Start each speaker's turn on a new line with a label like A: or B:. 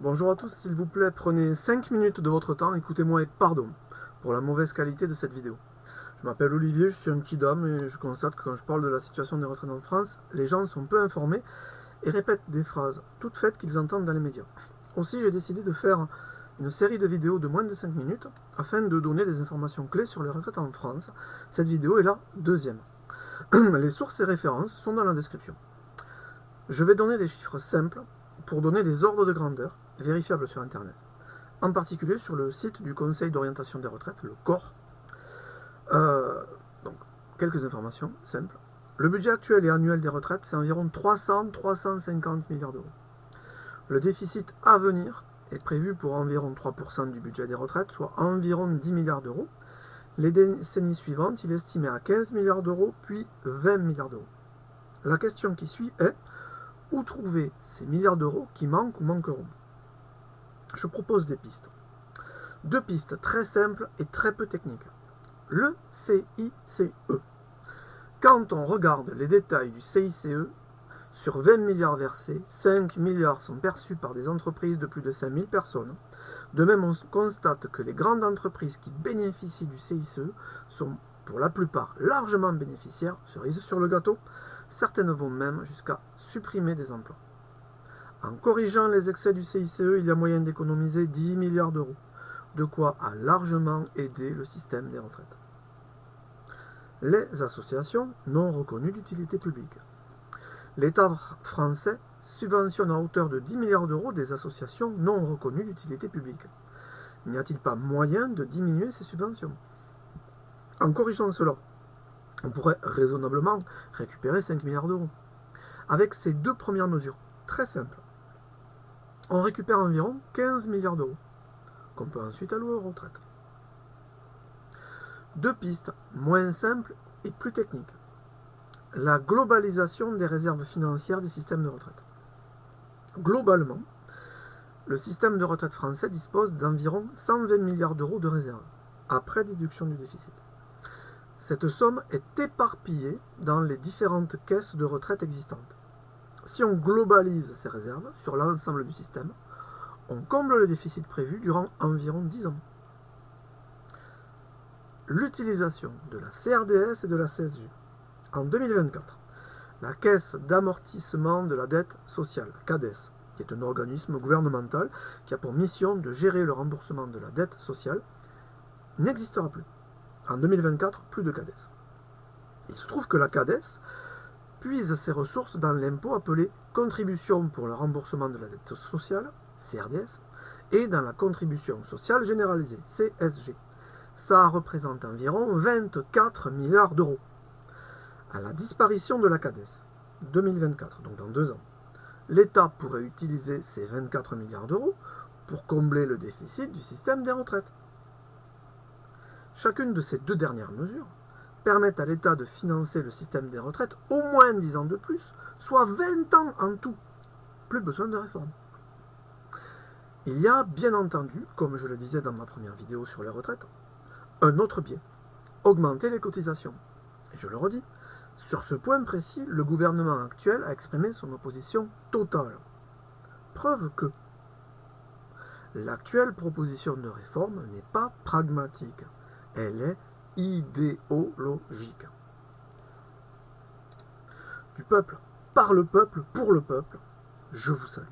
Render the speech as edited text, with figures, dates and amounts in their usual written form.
A: Bonjour à tous, s'il vous plaît, prenez 5 minutes de votre temps, écoutez-moi et pardon pour la mauvaise qualité de cette vidéo. Je m'appelle Olivier, je suis un petit homme et je constate que quand je parle de la situation des retraites en France, les gens sont peu informés et répètent des phrases toutes faites qu'ils entendent dans les médias. Aussi, j'ai décidé de faire une série de vidéos de moins de 5 minutes afin de donner des informations clés sur les retraites en France. Cette vidéo est la deuxième. Les sources et références sont dans la description. Je vais donner des chiffres simples pour donner des ordres de grandeur vérifiables sur Internet, en particulier sur le site du Conseil d'orientation des retraites, le COR. Donc, quelques informations simples. Le budget actuel et annuel des retraites, c'est environ 300-350 milliards d'euros. Le déficit à venir est prévu pour environ 3% du budget des retraites, soit environ 10 milliards d'euros. Les décennies suivantes, il est estimé à 15 milliards d'euros, puis 20 milliards d'euros. La question qui suit est: où trouver ces milliards d'euros qui manquent ou manqueront? Je propose des pistes. Deux pistes très simples et très peu techniques. Le CICE. Quand on regarde les détails du CICE, sur 20 milliards versés, 5 milliards sont perçus par des entreprises de plus de 5000 personnes. De même, on constate que les grandes entreprises qui bénéficient du CICE sont pour la plupart largement bénéficiaires, cerise sur le gâteau. Certaines vont même jusqu'à supprimer des emplois. En corrigeant les excès du CICE, il y a moyen d'économiser 10 milliards d'euros, de quoi a largement aidé le système des retraites. Les associations non reconnues d'utilité publique. L'État français subventionne à hauteur de 10 milliards d'euros des associations non reconnues d'utilité publique. N'y a-t-il pas moyen de diminuer ces subventions? En corrigeant cela, on pourrait raisonnablement récupérer 5 milliards d'euros. Avec ces deux premières mesures, très simples, on récupère environ 15 milliards d'euros, qu'on peut ensuite allouer aux retraites. Deux pistes moins simples et plus techniques. La globalisation des réserves financières des systèmes de retraite. Globalement, le système de retraite français dispose d'environ 120 milliards d'euros de réserves, après déduction du déficit. Cette somme est éparpillée dans les différentes caisses de retraite existantes. Si on globalise ces réserves sur l'ensemble du système, on comble le déficit prévu durant environ 10 ans. L'utilisation de la CRDS et de la CSG. En 2024, la Caisse d'amortissement de la dette sociale, CADES, qui est un organisme gouvernemental qui a pour mission de gérer le remboursement de la dette sociale, n'existera plus. En 2024, plus de CADES. Il se trouve que la CADES puise ses ressources dans l'impôt appelé Contribution pour le remboursement de la dette sociale, CRDS, et dans la Contribution sociale généralisée, CSG. Ça représente environ 24 milliards d'euros. À la disparition de la CADES, 2024, donc dans 2 ans, l'État pourrait utiliser ces 24 milliards d'euros pour combler le déficit du système des retraites. Chacune de ces deux dernières mesures permettent à l'État de financer le système des retraites au moins 10 ans de plus, soit 20 ans en tout. Plus besoin de réforme. Il y a bien entendu, comme je le disais dans ma première vidéo sur les retraites, un autre biais, augmenter les cotisations. Et je le redis, sur ce point précis, le gouvernement actuel a exprimé son opposition totale. Preuve que l'actuelle proposition de réforme n'est pas pragmatique, elle est idéologique. Du peuple, par le peuple, pour le peuple, je vous salue.